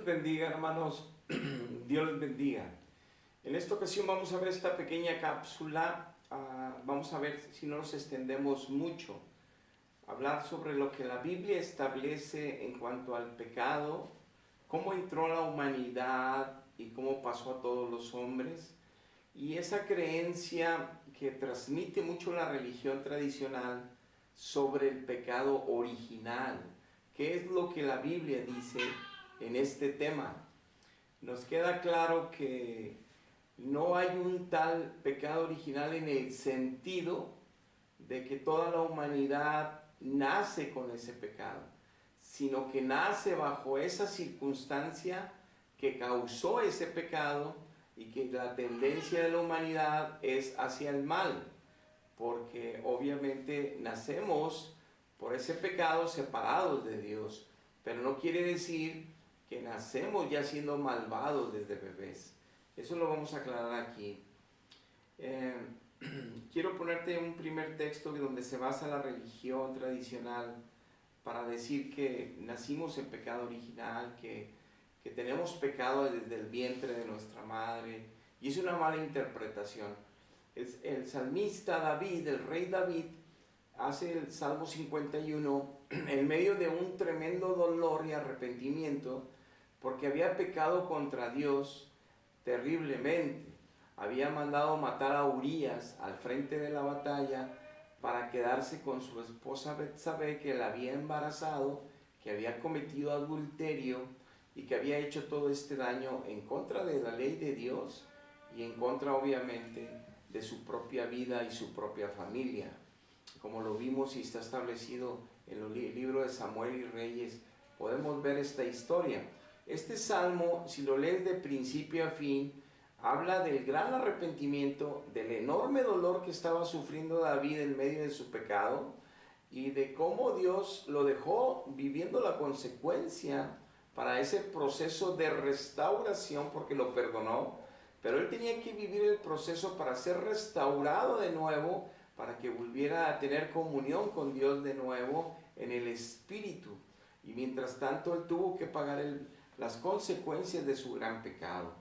bendiga, hermanos. Dios les bendiga. En esta ocasión vamos a ver esta pequeña cápsula. Vamos a ver si no nos extendemos mucho. Hablar sobre lo que la Biblia establece en cuanto al pecado, cómo entró la humanidad y cómo pasó a todos los hombres. Y esa creencia que transmite mucho la religión tradicional sobre el pecado original. ¿Qué es lo que la Biblia dice en este tema? Nos queda claro que no hay un tal pecado original en el sentido de que toda la humanidad nace con ese pecado, sino que nace bajo esa circunstancia que causó ese pecado y que la tendencia de la humanidad es hacia el mal, porque obviamente nacemos por ese pecado separados de Dios, pero no quiere decir que nacemos ya siendo malvados desde bebés. Eso lo vamos a aclarar aquí. Quiero ponerte un primer texto donde se basa la religión tradicional para decir que nacimos en pecado original, que tenemos pecado desde el vientre de nuestra madre, y es una mala interpretación. El salmista David, el rey David, hace el Salmo 51 en medio de un tremendo dolor y arrepentimiento, porque había pecado contra Dios terriblemente. Había mandado matar a Urías al frente de la batalla para quedarse con su esposa Betsabé, que la había embarazado, que había cometido adulterio y que había hecho todo este daño en contra de la ley de Dios y en contra, obviamente, de su propia vida y su propia familia. Como lo vimos y está establecido en el libro de Samuel y Reyes, podemos ver esta historia. Este salmo, si lo lees de principio a fin, habla del gran arrepentimiento, del enorme dolor que estaba sufriendo David en medio de su pecado y de cómo Dios lo dejó viviendo la consecuencia para ese proceso de restauración, porque lo perdonó, pero él tenía que vivir el proceso para ser restaurado de nuevo, para que volviera a tener comunión con Dios de nuevo en el Espíritu. Y mientras tanto él tuvo que pagar las consecuencias de su gran pecado.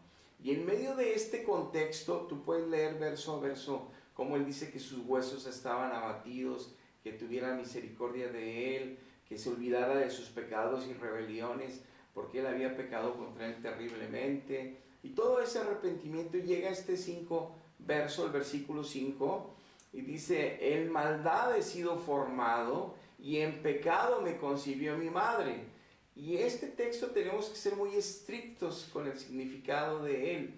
Y en medio de este contexto, tú puedes leer verso a verso cómo él dice que sus huesos estaban abatidos, que tuviera misericordia de él, que se olvidara de sus pecados y rebeliones, porque él había pecado contra él terriblemente. Y todo ese arrepentimiento llega a este el versículo 5, y dice: en maldad he sido formado, y en pecado me concibió mi madre. Y este texto tenemos que ser muy estrictos con el significado de él.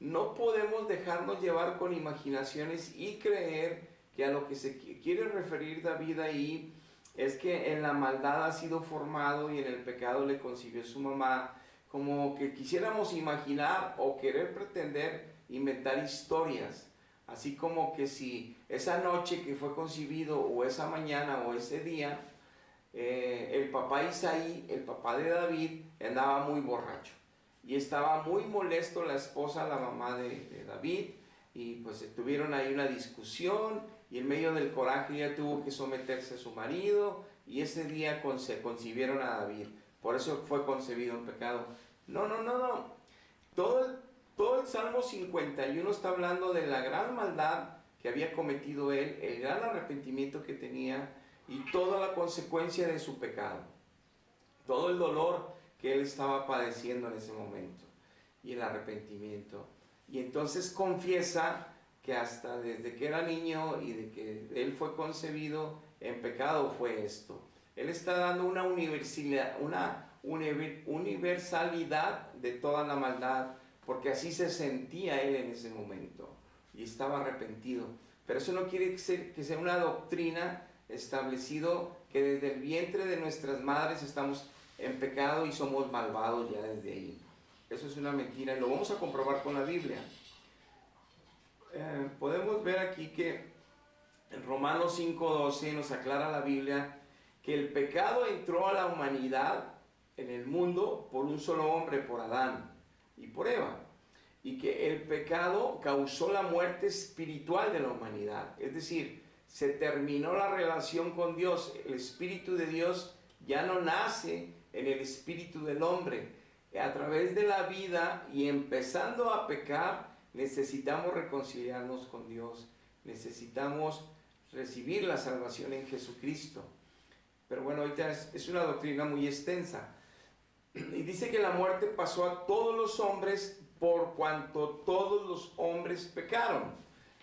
No podemos dejarnos llevar con imaginaciones y creer que a lo que se quiere referir David ahí es que en la maldad ha sido formado y en el pecado le concibió su mamá, como que quisiéramos imaginar o querer pretender inventar historias, así como que si esa noche que fue concebido o esa mañana o ese día, el papá Isaí, el papá de David, andaba muy borracho y estaba muy molesto la esposa, la mamá de David, y pues tuvieron ahí una discusión y en medio del coraje ella tuvo que someterse a su marido y ese día se concibieron a David. Por eso fue concebido en pecado. No. Todo el Salmo 51 está hablando de la gran maldad que había cometido él, el gran arrepentimiento que tenía y toda la consecuencia de su pecado. Todo el dolor que él estaba padeciendo en ese momento y el arrepentimiento. Y entonces confiesa que hasta desde que era niño y de que él fue concebido en pecado fue esto. Él está dando una universalidad de toda la maldad, porque así se sentía él en ese momento y estaba arrepentido. Pero eso no quiere que sea una doctrina establecido que desde el vientre de nuestras madres estamos en pecado y somos malvados ya desde ahí. Eso es una mentira y lo vamos a comprobar con la Biblia. Podemos ver aquí que en Romanos 5:12 nos aclara la Biblia que el pecado entró a la humanidad en el mundo por un solo hombre, por Adán y por Eva, y que el pecado causó la muerte espiritual de la humanidad, es decir, se terminó la relación con Dios. El Espíritu de Dios ya no nace en el espíritu del hombre. a través de la vida y empezando a pecar, necesitamos reconciliarnos con Dios, necesitamos recibir la salvación en Jesucristo. Pero bueno, ahorita es una doctrina muy extensa. Y dice que la muerte pasó a todos los hombres por cuanto todos los hombres pecaron.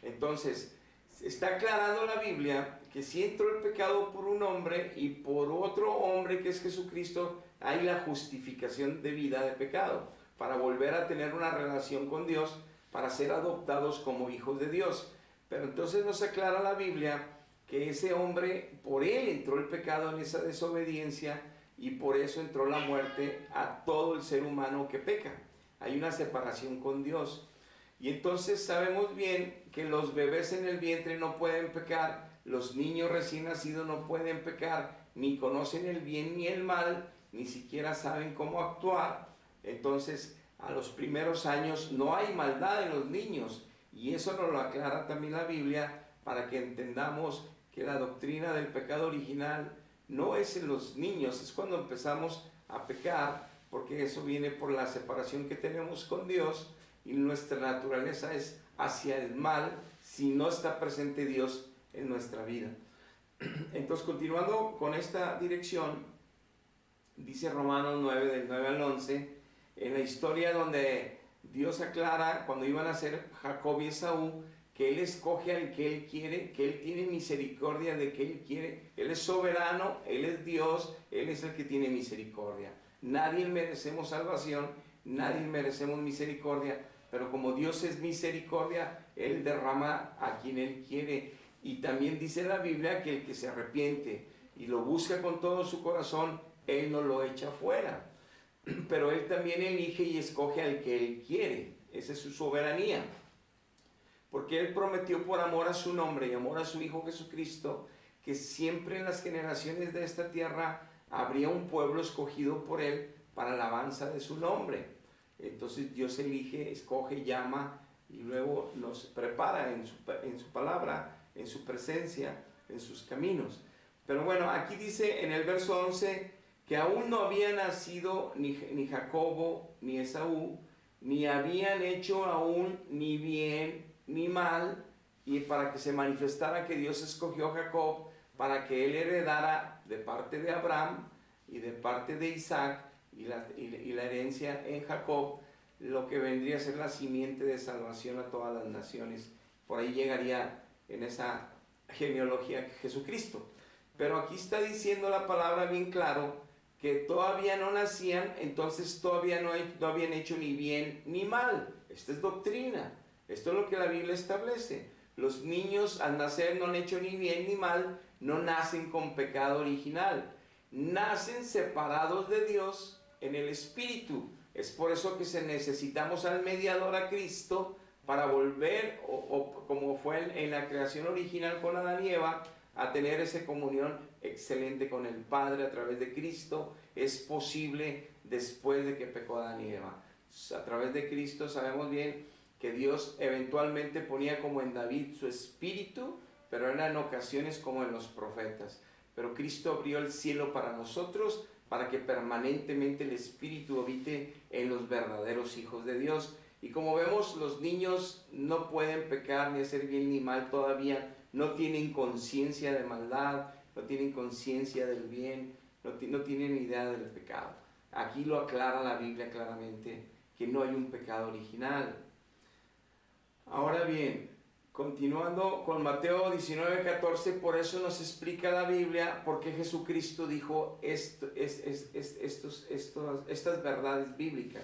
Entonces, está aclarando la Biblia que si entró el pecado por un hombre y por otro hombre que es Jesucristo, hay la justificación de vida de pecado, para volver a tener una relación con Dios, para ser adoptados como hijos de Dios. Pero entonces nos aclara la Biblia que ese hombre, por él entró el pecado en esa desobediencia, y por eso entró la muerte a todo el ser humano que peca. Hay una separación con Dios. Y entonces sabemos bien que los bebés en el vientre no pueden pecar, los niños recién nacidos no pueden pecar, ni conocen el bien ni el mal, ni siquiera saben cómo actuar. Entonces, a los primeros años no hay maldad en los niños, y eso nos lo aclara también la Biblia, para que entendamos que la doctrina del pecado original no es en los niños, es cuando empezamos a pecar, porque eso viene por la separación que tenemos con Dios, y nuestra naturaleza es hacia el mal si no está presente Dios en nuestra vida. Entonces, continuando con esta dirección, dice Romanos 9, del 9 al 11, en la historia donde Dios aclara cuando iban a ser Jacob y Esaú, que Él escoge al que Él quiere, que Él tiene misericordia de que Él quiere. Él es soberano, Él es Dios, Él es el que tiene misericordia. Nadie merecemos salvación, nadie merecemos misericordia, pero como Dios es misericordia, Él derrama a quien Él quiere. Y también dice la Biblia que el que se arrepiente y lo busca con todo su corazón, Él no lo echa fuera. Pero Él también elige y escoge al que Él quiere. Esa es su soberanía. Porque Él prometió por amor a su nombre y amor a su Hijo Jesucristo, que siempre en las generaciones de esta tierra habría un pueblo escogido por Él para alabanza de su nombre. Entonces Dios elige, escoge, llama y luego nos prepara en su palabra, en su presencia, en sus caminos. Pero bueno, aquí dice en el verso 11 que aún no había nacido ni Jacobo ni Esaú, ni habían hecho aún ni bien ni mal, y para que se manifestara que Dios escogió a Jacob para que él heredara de parte de Abraham y de parte de Isaac, y la herencia en Jacob, lo que vendría a ser la simiente de salvación a todas las naciones. Por ahí llegaría en esa genealogía Jesucristo. Pero aquí está diciendo la palabra bien claro que todavía no nacían, entonces todavía no habían hecho ni bien ni mal. Esta es doctrina. Esto es lo que la Biblia establece. Los niños al nacer no han hecho ni bien ni mal, no nacen con pecado original. Nacen separados de Dios en el Espíritu. Es por eso que necesitamos al mediador, a Cristo, para volver, como fue en la creación original con Adán y Eva, a tener esa comunión excelente con el Padre a través de Cristo. Es posible después de que pecó Adán y Eva. A través de Cristo sabemos bien que Dios eventualmente ponía como en David su espíritu, pero eran en ocasiones como en los profetas. Pero Cristo abrió el cielo para nosotros, para que permanentemente el espíritu habite en los verdaderos hijos de Dios. Y como vemos, los niños no pueden pecar ni hacer bien ni mal todavía, no tienen conciencia de maldad, no tienen conciencia del bien, no tienen idea del pecado. Aquí lo aclara la Biblia claramente, que no hay un pecado original. Ahora bien, continuando con Mateo 19:14, por eso nos explica la Biblia por qué Jesucristo dijo estas verdades bíblicas.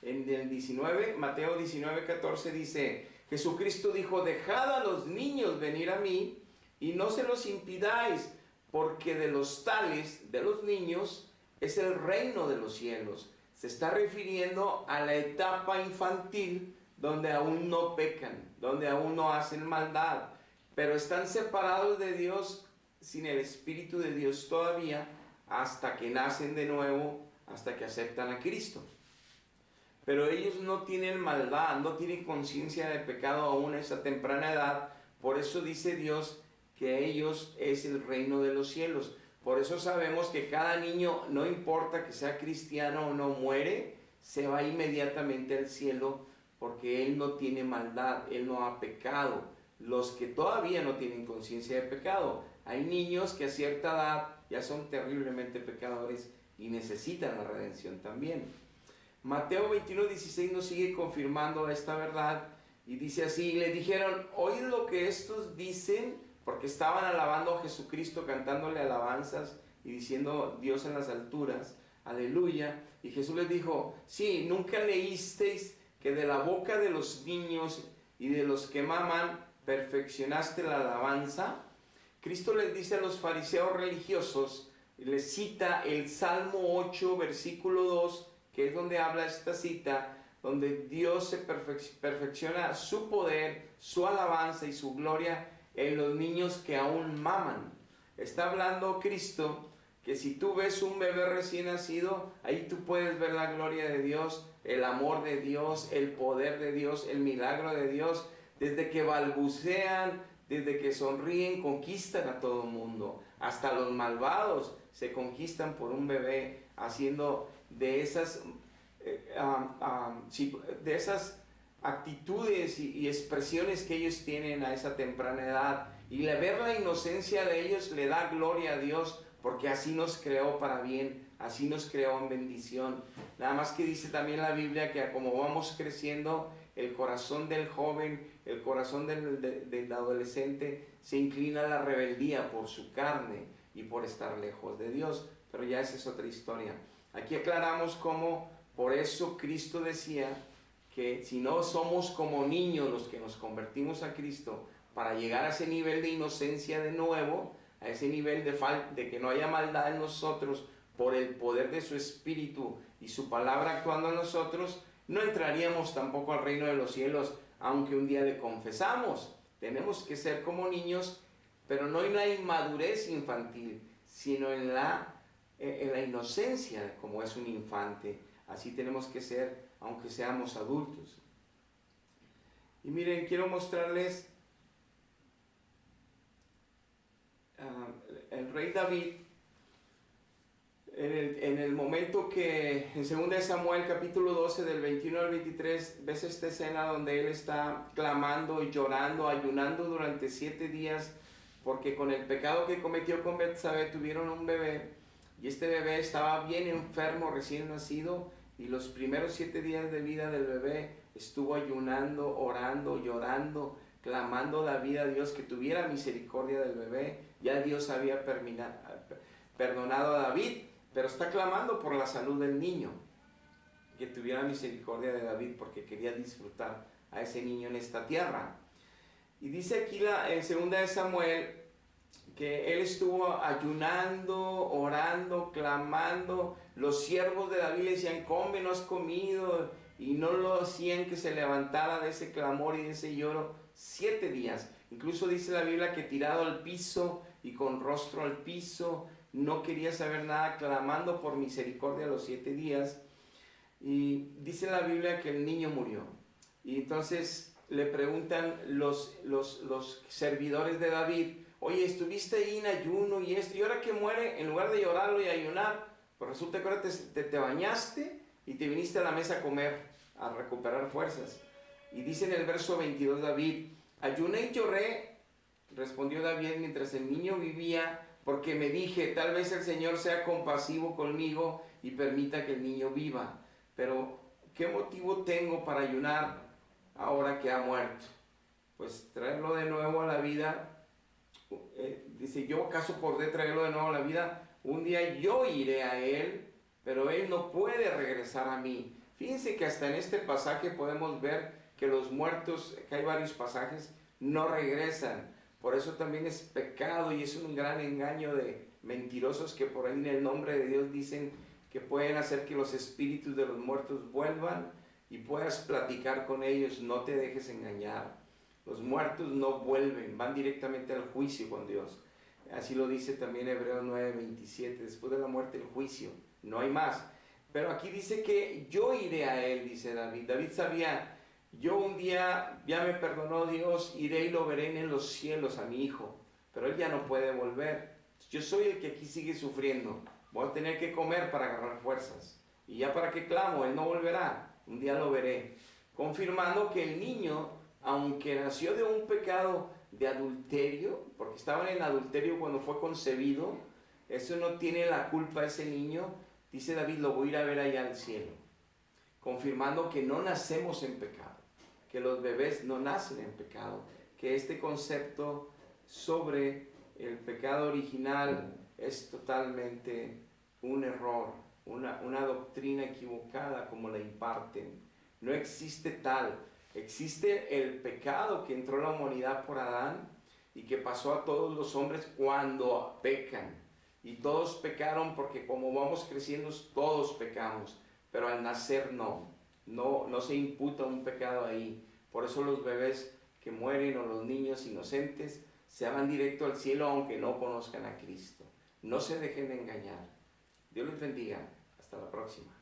En el 19, Mateo 19:14 dice, Jesucristo dijo, dejad a los niños venir a mí y no se los impidáis, porque de los tales, de los niños, es el reino de los cielos. Se está refiriendo a la etapa infantil, donde aún no pecan, donde aún no hacen maldad, pero están separados de Dios, sin el Espíritu de Dios todavía, hasta que nacen de nuevo, hasta que aceptan a Cristo. Pero ellos no tienen maldad, no tienen conciencia de pecado aún a esa temprana edad. Por eso dice Dios que ellos es el reino de los cielos. Por eso sabemos que cada niño, no importa que sea cristiano o no, muere se va inmediatamente al cielo porque él no tiene maldad, él no ha pecado. Los que todavía no tienen conciencia de pecado, hay niños que a cierta edad ya son terriblemente pecadores y necesitan la redención también. Mateo 21:16 nos sigue confirmando esta verdad y dice así: y le dijeron, oíd lo que estos dicen, porque estaban alabando a Jesucristo, cantándole alabanzas y diciendo Dios en las alturas, aleluya. Y Jesús les dijo, sí, ¿nunca leísteis que de la boca de los niños y de los que maman perfeccionaste la alabanza? Cristo les dice a los fariseos religiosos, les cita el Salmo 8, versículo 2, que es donde habla esta cita, donde Dios se perfecciona su poder, su alabanza y su gloria en los niños que aún maman. Está hablando Cristo que si tú ves un bebé recién nacido, ahí tú puedes ver la gloria de Dios, el amor de Dios, el poder de Dios, el milagro de Dios. Desde que balbucean, desde que sonríen, conquistan a todo el mundo. Hasta los malvados se conquistan por un bebé, haciendo de esas actitudes y expresiones que ellos tienen a esa temprana edad. Y ver la inocencia de ellos le da gloria a Dios, porque así nos creó para bien, así nos creó en bendición. Nada más que dice también la Biblia que como vamos creciendo, el corazón del joven, el corazón del adolescente se inclina a la rebeldía por su carne y por estar lejos de Dios. Pero ya esa es otra historia. Aquí aclaramos cómo, por eso Cristo decía que si no somos como niños los que nos convertimos a Cristo, para llegar a ese nivel de inocencia de nuevo, a ese nivel de que no haya maldad en nosotros por el poder de su Espíritu y su palabra actuando en nosotros, no entraríamos tampoco al reino de los cielos, aunque un día le confesamos. Tenemos que ser como niños, pero no en la inmadurez infantil, sino en la inocencia como es un infante. Así tenemos que ser, aunque seamos adultos. Y miren, quiero mostrarles el rey David, en el momento que en 2 Samuel capítulo 12 del 21 al 23 ves esta escena donde él está clamando y llorando, ayunando durante 7 días, porque con el pecado que cometió con Betsabé tuvieron un bebé, y este bebé estaba bien enfermo, recién nacido, y los primeros 7 días de vida del bebé estuvo ayunando, orando, llorando, clamando David a Dios que tuviera misericordia del bebé. Ya Dios había perdonado a David, pero está clamando por la salud del niño, que tuviera misericordia de David porque quería disfrutar a ese niño en esta tierra. Y dice aquí en 2 Samuel que él estuvo ayunando, orando, clamando. Los siervos de David le decían, come, no has comido, y no lo hacían que se levantara de ese clamor y de ese lloro 7 días. Incluso dice la Biblia que tirado al piso y con rostro al piso, no quería saber nada, clamando por misericordia los 7 días. Y dice la Biblia que el niño murió. Y entonces le preguntan los servidores de David, oye, estuviste ahí en ayuno y esto, y ahora que muere, en lugar de llorarlo y ayunar, pues resulta que ahora te bañaste y te viniste a la mesa a comer, a recuperar fuerzas. Y dice en el verso 22 David, ayuné y lloré, respondió David, mientras el niño vivía, porque me dije, tal vez el Señor sea compasivo conmigo y permita que el niño viva. Pero, ¿qué motivo tengo para ayunar ahora que ha muerto? Pues traerlo de nuevo a la vida. Dice, ¿yo acaso podré traerlo de nuevo a la vida? Un día yo iré a él, pero él no puede regresar a mí. Fíjense que hasta en este pasaje podemos ver que los muertos, que hay varios pasajes, no regresan. Por eso también es pecado y es un gran engaño de mentirosos que por ahí en el nombre de Dios dicen que pueden hacer que los espíritus de los muertos vuelvan y puedas platicar con ellos. No te dejes engañar. Los muertos no vuelven, van directamente al juicio con Dios. Así lo dice también Hebreos 9:27, después de la muerte el juicio, no hay más. Pero aquí dice que yo iré a él, dice David. David sabía, yo un día ya me perdonó Dios, iré y lo veré en los cielos a mi hijo, pero él ya no puede volver. Yo soy el que aquí sigue sufriendo, voy a tener que comer para agarrar fuerzas. Y ya para qué clamo, Él no volverá, un día lo veré. Confirmando que el niño, aunque nació de un pecado de adulterio, porque estaba en adulterio cuando fue concebido, eso no tiene la culpa ese niño, dice David, lo voy a ir a ver allá al cielo. Confirmando que no nacemos en pecado, que los bebés no nacen en pecado, que este concepto sobre el pecado original es totalmente un error, una doctrina equivocada como la imparten. No existe tal. Existe el pecado que entró a la humanidad por Adán y que pasó a todos los hombres cuando pecan. Y todos pecaron porque como vamos creciendo todos pecamos, pero al nacer no se imputa un pecado ahí. Por eso los bebés que mueren o los niños inocentes se van directo al cielo aunque no conozcan a Cristo. No se dejen de engañar. Dios les bendiga. Hasta la próxima.